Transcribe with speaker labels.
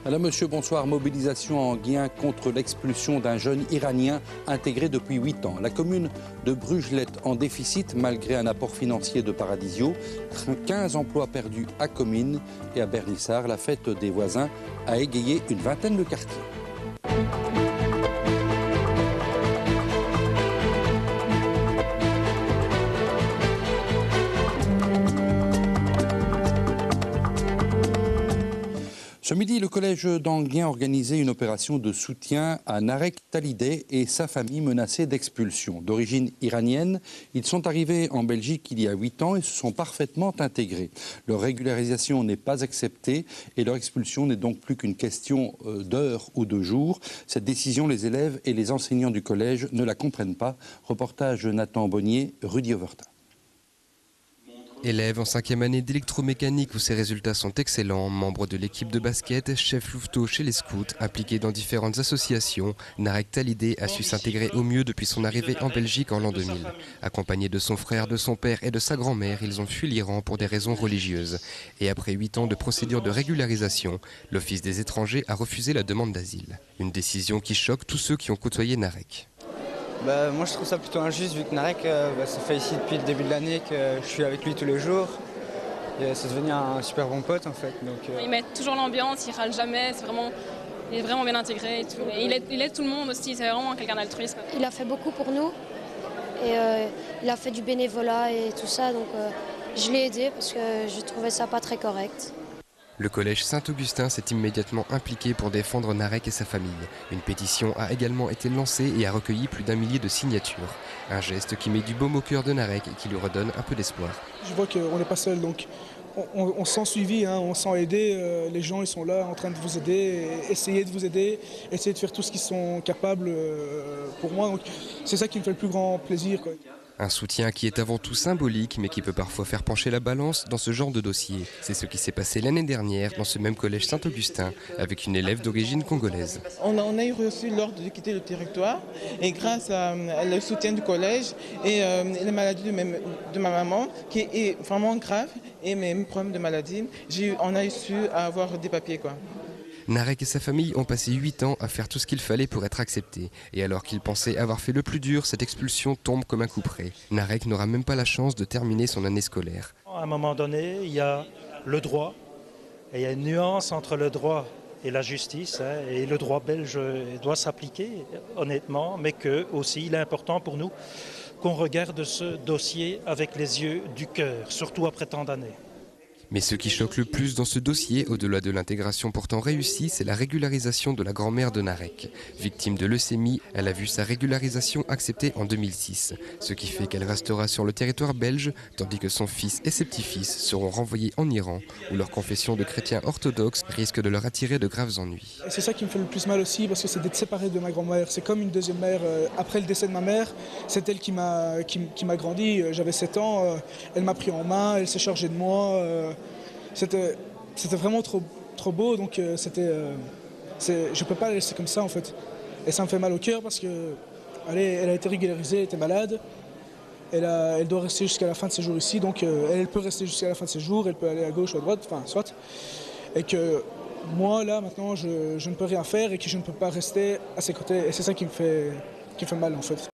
Speaker 1: Madame, Monsieur, bonsoir. Mobilisation en Guiens contre l'expulsion d'un jeune Iranien intégré depuis 8 ans. La commune de Brugelette en déficit malgré un apport financier de Paradisio. 15 emplois perdus à Comines et à Bernissart. La fête des voisins a égayé une vingtaine de quartiers. Ce midi, le collège d'Anguien a organisé une opération de soutien à Narek Talideh et sa famille menacée d'expulsion. D'origine iranienne, ils sont arrivés en Belgique il y a 8 ans et se sont parfaitement intégrés. Leur régularisation n'est pas acceptée et leur expulsion n'est donc plus qu'une question d'heures ou de jours. Cette décision, les élèves et les enseignants du collège ne la comprennent pas. Reportage Nathan Bonnier, Rudy Overton.
Speaker 2: Élève en 5e année d'électromécanique où ses résultats sont excellents, membre de l'équipe de basket, chef louveteau chez les scouts, impliqué dans différentes associations, Narek Talideh a su s'intégrer au mieux depuis son arrivée en Belgique en l'an 2000. Accompagné de son frère, de son père et de sa grand-mère, ils ont fui l'Iran pour des raisons religieuses. Et après 8 ans de procédure de régularisation, l'Office des étrangers a refusé la demande d'asile. Une décision qui choque tous ceux qui ont côtoyé Narek.
Speaker 3: Moi je trouve ça plutôt injuste vu que Narek, ça fait ici depuis le début de l'année que je suis avec lui tous les jours. Et c'est devenu un super bon pote en fait. Donc,
Speaker 4: Il met toujours l'ambiance, il râle jamais, il est vraiment bien intégré et tout. Et il aide tout le monde aussi, c'est vraiment quelqu'un d'altruiste.
Speaker 5: Il a fait beaucoup pour nous et il a fait du bénévolat et tout ça, donc je l'ai aidé parce que je trouvais ça pas très correct.
Speaker 2: Le collège Saint-Augustin s'est immédiatement impliqué pour défendre Narek et sa famille. Une pétition a également été lancée et a recueilli plus d'1 millier de signatures. Un geste qui met du baume au cœur de Narek et qui lui redonne un peu d'espoir.
Speaker 6: Je vois qu'on n'est pas seul, donc on se sent suivi, on se sent aidé. Les gens ils sont là en train de vous aider, essayer de vous aider, essayer de faire tout ce qu'ils sont capables pour moi. Donc c'est ça qui me fait le plus grand plaisir, quoi.
Speaker 2: Un soutien qui est avant tout symbolique, mais qui peut parfois faire pencher la balance dans ce genre de dossier. C'est ce qui s'est passé l'année dernière dans ce même collège Saint-Augustin, avec une élève d'origine congolaise.
Speaker 7: On a reçu l'ordre de quitter le territoire, et grâce au soutien du collège et la maladie de ma maman, qui est vraiment grave, et mes problèmes de maladie, on a su avoir des papiers, quoi.
Speaker 2: Narek et sa famille ont passé 8 ans à faire tout ce qu'il fallait pour être acceptés. Et alors qu'ils pensaient avoir fait le plus dur, cette expulsion tombe comme un coup près. Narek n'aura même pas la chance de terminer son année scolaire.
Speaker 8: À un moment donné, il y a le droit, et il y a une nuance entre le droit et la justice, et le droit belge doit s'appliquer, honnêtement, mais que aussi il est important pour nous qu'on regarde ce dossier avec les yeux du cœur, surtout après tant d'années.
Speaker 2: Mais ce qui choque le plus dans ce dossier, au-delà de l'intégration pourtant réussie, c'est la régularisation de la grand-mère de Narek. Victime de leucémie, elle a vu sa régularisation acceptée en 2006. Ce qui fait qu'elle restera sur le territoire belge, tandis que son fils et ses petits-fils seront renvoyés en Iran, où leur confession de chrétiens orthodoxes risque de leur attirer de graves ennuis.
Speaker 6: C'est ça qui me fait le plus mal aussi, parce que c'est d'être séparé de ma grand-mère. C'est comme une deuxième mère. Après le décès de ma mère, c'est elle qui m'a grandi. J'avais 7 ans, elle m'a pris en main, elle s'est chargée de moi. C'était vraiment trop beau, donc je ne peux pas la laisser comme ça en fait. Et ça me fait mal au cœur parce que elle a été régularisée, elle était malade, elle doit rester jusqu'à la fin de ses jours ici, donc elle peut rester jusqu'à la fin de ses jours, elle peut aller à gauche ou à droite, enfin soit. Et que moi là maintenant je ne peux rien faire et que je ne peux pas rester à ses côtés, et c'est ça qui me fait mal en fait.